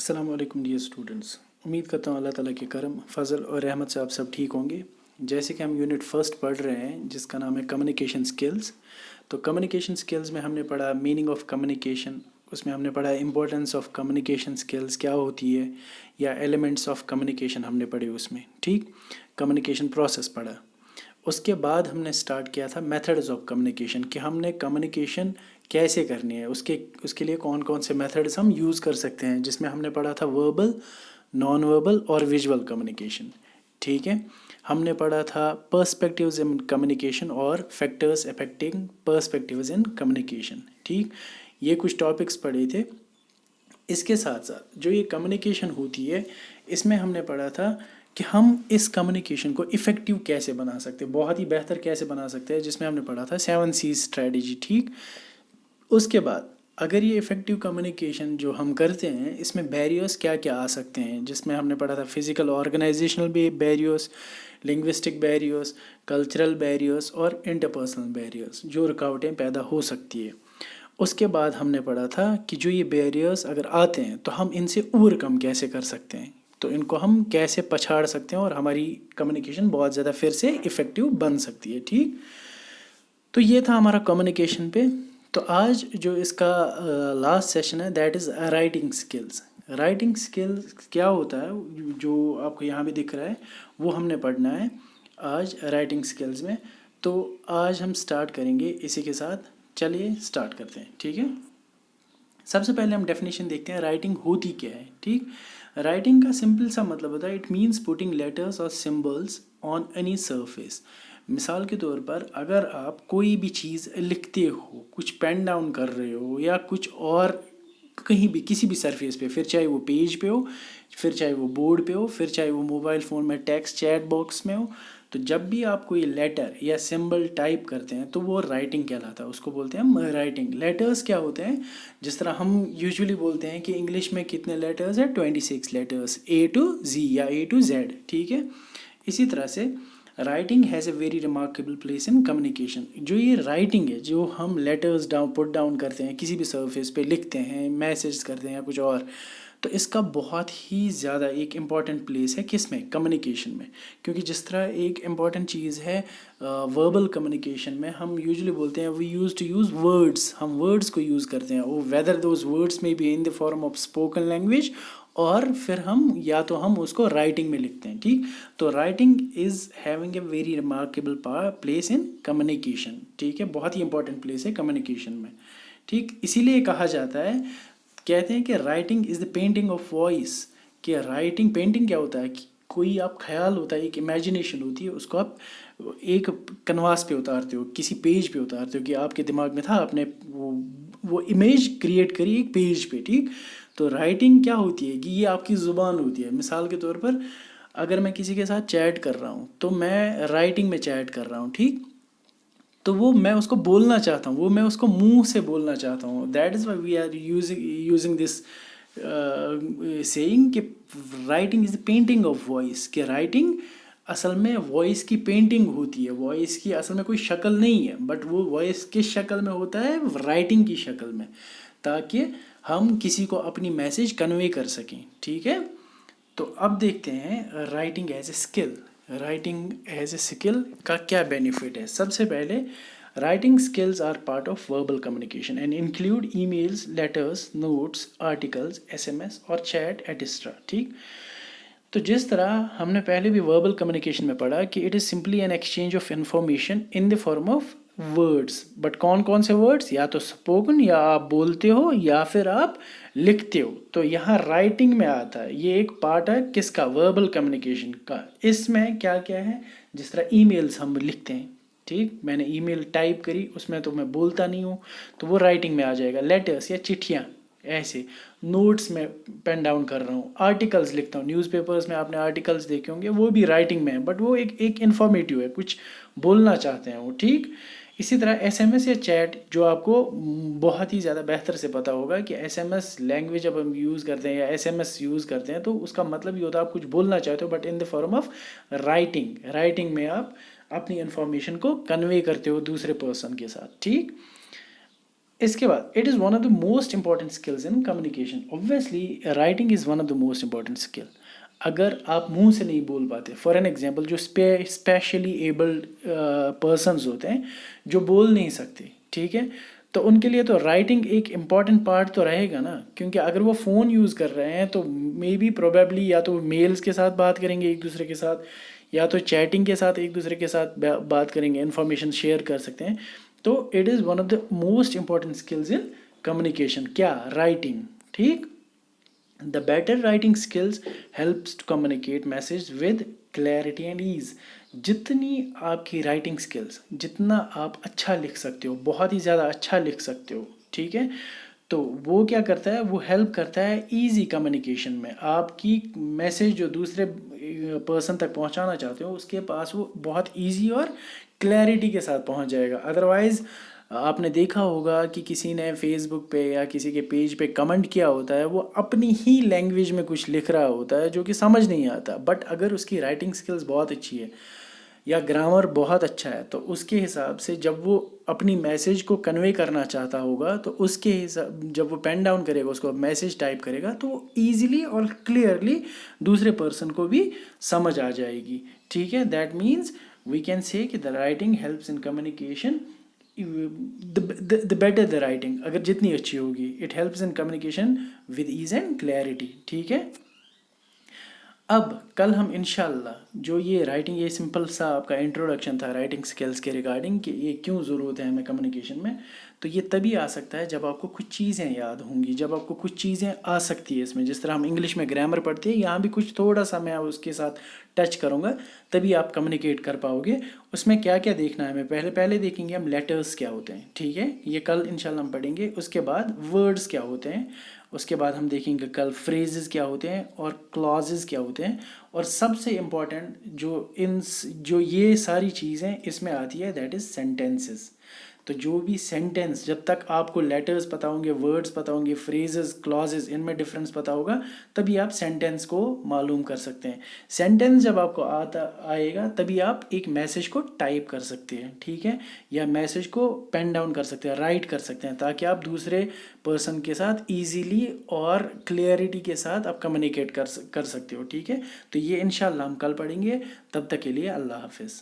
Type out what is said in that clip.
अस्सलाम वालेकुम dear students. उम्मीद करता हूँ अल्लाह ताला के करम फजल और रहमत से आप सब ठीक होंगे। जैसे कि हम यूनिट फर्स्ट पढ़ रहे हैं जिसका नाम है कम्युनिकेशन स्किल्स। तो कम्युनिकेशन स्किल्स में हमने पढ़ा मीनिंग ऑफ कम्युनिकेशन, उसमें हमने पढ़ा इम्पोर्टेंस ऑफ कम्युनिकेशन स्किल्स क्या होती है, या एलिमेंट्स ऑफ कम्युनिकेशन हमने पढ़े उसमें, ठीक। कम्युनिकेशन प्रोसेस पढ़ा। उसके बाद हमने स्टार्ट किया था मेथड्स ऑफ कम्युनिकेशन, कि हमने कम्युनिकेशन कैसे करनी है, उसके लिए कौन कौन से मेथड्स हम यूज़ कर सकते हैं, जिसमें हमने पढ़ा था वर्बल, नॉन वर्बल और विजुअल कम्युनिकेशन, ठीक है। हमने पढ़ा था पर्सपेक्टिव्स इन कम्युनिकेशन और factors affecting perspectives in communication, ठीक। ये कुछ टॉपिक्स पढ़े थे। इसके साथ साथ जो ये कम्युनिकेशन होती है, इसमें हमने पढ़ा था कि हम इस कम्युनिकेशन को इफ़ेक्टिव कैसे बना सकते हैं, बहुत ही बेहतर कैसे बना सकते हैं, जिसमें हमने पढ़ा था 7C स्ट्रेटजी, ठीक। उसके बाद अगर ये इफ़ेक्टिव कम्युनिकेशन जो हम करते हैं, इसमें बैरियर्स क्या क्या आ सकते हैं, जिसमें हमने पढ़ा था physical organisational barriers, linguistic barriers, cultural barriers और इंटरपर्सनल बैरियर्स, जो रुकावटें पैदा हो सकती है। उसके बाद हमने पढ़ा था कि जो ये बैरियर्स अगर आते हैं तो हम इनसे ओवरकम कैसे कर सकते हैं, तो इनको हम कैसे पछाड़ सकते हैं और हमारी कम्युनिकेशन बहुत ज़्यादा फिर से इफ़ेक्टिव बन सकती है, ठीक। तो ये था हमारा कम्युनिकेशन पे। तो आज जो इसका लास्ट सेशन है that is writing skills. Writing skills क्या होता है, जो आपको यहाँ भी दिख रहा है, वो हमने पढ़ना है आज राइटिंग स्किल्स में। तो आज हम स्टार्ट करेंगे इसी के साथ। चलिए स्टार्ट करते हैं, ठीक है। सबसे पहले हम डेफिनेशन देखते हैं राइटिंग होती क्या है, ठीक। राइटिंग का सिंपल सा मतलब होता है इट मीन्स पुटिंग लेटर्स और सिंबल्स ऑन एनी सरफेस। मिसाल के तौर पर अगर आप कोई भी चीज़ लिखते हो, कुछ पेन डाउन कर रहे हो या कुछ और कहीं भी किसी भी सरफेस पे, फिर चाहे वो पेज पे हो, फिर चाहे वो बोर्ड पे हो, फिर चाहे वो मोबाइल फ़ोन में टेक्स्ट चैट बॉक्स में हो, तो जब भी आप कोई लेटर या सिंबल टाइप करते हैं तो वो राइटिंग कहलाता है, उसको बोलते हैं हम राइटिंग। लेटर्स क्या होते हैं, जिस तरह हम यूजुअली बोलते हैं कि इंग्लिश में कितने लेटर्स हैं, 26 लेटर्स, A to Z या A to Z, ठीक है। इसी तरह से writing has a very remarkable place in communication. जो ये राइटिंग है, जो हम लेटर्स पुट डाउन करते हैं, किसी भी सरफेस पे लिखते हैं, मैसेज करते हैं या कुछ और, तो इसका बहुत ही ज़्यादा एक इम्पॉर्टेंट प्लेस है किस में, कम्युनिकेशन में। क्योंकि जिस तरह एक इम्पॉर्टेंट चीज़ है वर्बल कम्युनिकेशन में, हम यूजुअली बोलते हैं we use to use words, हम वर्ड्स को यूज़ करते हैं, वो वेदर दोज वर्ड्स में be in the form of spoken language, और फिर हम या तो हम उसको राइटिंग में लिखते हैं, ठीक। तो writing is having a very remarkable place in communication, ठीक है, बहुत ही इंपॉर्टेंट प्लेस है कम्युनिकेशन में, ठीक। इसीलिए कहा जाता है, कहते हैं कि writing is the painting of voice. कि राइटिंग, पेंटिंग क्या होता है कि कोई आप ख्याल होता है, एक इमेजिनेशन होती है, उसको आप एक कनवास पे उतारते हो, किसी पेज पे उतारते हो, कि आपके दिमाग में था, आपने वो इमेज क्रिएट करी एक पेज पे, ठीक। तो राइटिंग क्या होती है कि ये आपकी ज़ुबान होती है। मिसाल के तौर पर अगर मैं किसी के साथ चैट कर रहा हूँ तो मैं राइटिंग में चैट कर रहा हूँ, ठीक। तो वो मैं उसको बोलना चाहता हूँ, वो मैं उसको मुंह से बोलना चाहता हूँ। That is why we are using this saying कि writing is the painting of voice. कि राइटिंग असल में वॉइस की पेंटिंग होती है, वॉइस की असल में कोई शक्ल नहीं है, बट वो वॉइस किस शक्ल में होता है, राइटिंग की शक्ल में, ताकि हम किसी को अपनी मैसेज कन्वे कर सकें, ठीक है। तो अब देखते हैं writing as a skill. Writing as a skill का क्या बेनिफिट है। सबसे पहले writing skills are part of verbal communication and include emails, letters, notes, articles, SMS और चैट एटसेट्रा, ठीक। तो जिस तरह हमने पहले भी वर्बल कम्युनिकेशन में पढ़ा कि it is simply an exchange of information in the form of words, but कौन कौन से वर्ड्स, या तो स्पोकन, या आप बोलते हो, या फिर आप लिखते हो। तो यहाँ राइटिंग में आता है, ये एक पार्ट है किसका, वर्बल कम्युनिकेशन का। इसमें क्या क्या है, जिस तरह ईमेल्स हम लिखते हैं, ठीक, मैंने ईमेल टाइप करी, उसमें तो मैं बोलता नहीं हूँ, तो वो राइटिंग में आ जाएगा। लेटर्स या चिट्ठियाँ, ऐसे नोट्स में पेन डाउन कर रहा हूँ, आर्टिकल्स लिखता हूँ, न्यूज़पेपर्स में आपने आर्टिकल्स देखे होंगे, वो भी राइटिंग में है, बट वो एक इन्फॉर्मेटिव है, कुछ बोलना चाहते हैं वो, ठीक। इसी तरह SMS या चैट, जो आपको बहुत ही ज़्यादा बेहतर से पता होगा कि SMS लैंग्वेज जब हम यूज़ करते हैं या SMS यूज़ करते हैं, तो उसका मतलब ये होता है आप कुछ बोलना चाहते हो, but in the form of writing. Writing में आप अपनी इन्फॉर्मेशन को कन्वे करते हो दूसरे पर्सन के साथ, ठीक। اس کے بعد it is one of the most important skills in communication. Obviously writing is one of the most important skill. اگر آپ منہ سے نہیں بول پاتے، فار این ایگزامپل جو اسپیشلی ایبلڈ پرسنز ہوتے ہیں جو بول نہیں سکتے، ٹھیک ہے، تو ان کے لیے تو رائٹنگ ایک امپورٹنٹ پارٹ تو رہے گا نا. کیونکہ اگر وہ فون یوز کر رہے ہیں تو مے بی پروبیبلی یا تو میلز کے ساتھ بات کریں گے ایک دوسرے کے ساتھ، یا تو چیٹنگ کے ساتھ ایک دوسرے کے ساتھ بات کریں گے، انفارمیشن شیئر کر سکتے ہیں. تو it is one of the most important skills in communication. کیا؟ رائٹنگ. ٹھیک. The better writing skills helps to communicate message with clarity and ease. جتنی آپ کی رائٹنگ اسکلز، جتنا آپ اچھا لکھ سکتے ہو، بہت ہی زیادہ اچھا لکھ سکتے ہو، ٹھیک ہے، تو وہ کیا کرتا ہے، وہ ہیلپ کرتا ہے ایزی کمیونیکیشن میں. آپ کی میسج جو دوسرے پرسن تک پہنچانا چاہتے ہو اس کے پاس وہ بہت ایزی اور کلیئرٹی کے ساتھ پہنچ جائے گا. ادروائز آپ نے دیکھا ہوگا کہ کسی نے فیس بک پہ یا کسی کے پیج پہ کمنٹ کیا ہوتا ہے، وہ اپنی ہی لینگویج میں کچھ لکھ رہا ہوتا ہے جو کہ سمجھ نہیں آتا، بٹ اگر اس کی رائٹنگ سکلز بہت اچھی ہے یا گرامر بہت اچھا ہے تو اس کے حساب سے جب وہ اپنی میسیج کو کنوے کرنا چاہتا ہوگا تو اس کے حساب جب وہ پین ڈاؤن کرے گا، اس کو میسیج ٹائپ کرے گا، تو وہ ایزیلی اور کلیئرلی دوسرے پرسن کو بھی سمجھ آ جائے گی. ٹھیک ہے. That means we can say کہ the writing helps in communication. the better the writing اگر جتنی اچھی ہوگی it helps in communication with ease and clarity. ٹھیک ہے. اب کل ہم انشاءاللہ جو یہ رائٹنگ، یہ سمپل سا آپ کا انٹروڈکشن تھا رائٹنگ سکلز کے ریگارڈنگ کہ یہ کیوں ضرورت ہے ہمیں کمیونیکیشن میں، تو یہ تبھی آ سکتا ہے جب آپ کو کچھ چیزیں یاد ہوں گی، جب آپ کو کچھ چیزیں آ سکتی ہے اس میں. جس طرح ہم انگلش میں گرامر پڑھتے ہیں، یہاں بھی کچھ تھوڑا سا میں اس کے ساتھ ٹچ کروں گا، تبھی آپ کمیونیکیٹ کر پاؤ گے. اس میں کیا کیا دیکھنا ہے ہمیں، پہلے دیکھیں گے ہم لیٹرز کیا ہوتے ہیں. ٹھیک ہے، یہ کل انشاءاللہ ہم پڑھیں گے. اس کے بعد ورڈز کیا ہوتے ہیں، اس کے بعد ہم دیکھیں گے کل فریزز کیا ہوتے ہیں اور کلازز کیا ہوتے ہیں. اور سب سے امپورٹنٹ جو یہ ساری چیزیں اس میں آتی ہے دیٹ از سینٹینسز. تو جو بھی سینٹینس، جب تک آپ کو لیٹرز پتہ ہوں گے، ورڈز پتہ ہوں گے، فریزز، کلازز، ان میں ڈفرینس پتہ ہوگا، تبھی آپ سینٹینس کو معلوم کر سکتے ہیں. سینٹینس جب آپ کو آئے گا تبھی آپ ایک میسیج کو ٹائپ کر سکتے ہیں. ٹھیک ہے، یا میسیج کو پین ڈاؤن کر سکتے ہیں، رائٹ کر سکتے ہیں، تاکہ آپ دوسرے پرسن کے ساتھ ایزیلی اور کلیئرٹی کے ساتھ آپ کمیونیکیٹ کر سکتے ہو. ٹھیک ہے. تو یہ انشاءاللہ ہم کل پڑھیں گے. تب تک کے لیے اللہ حافظ.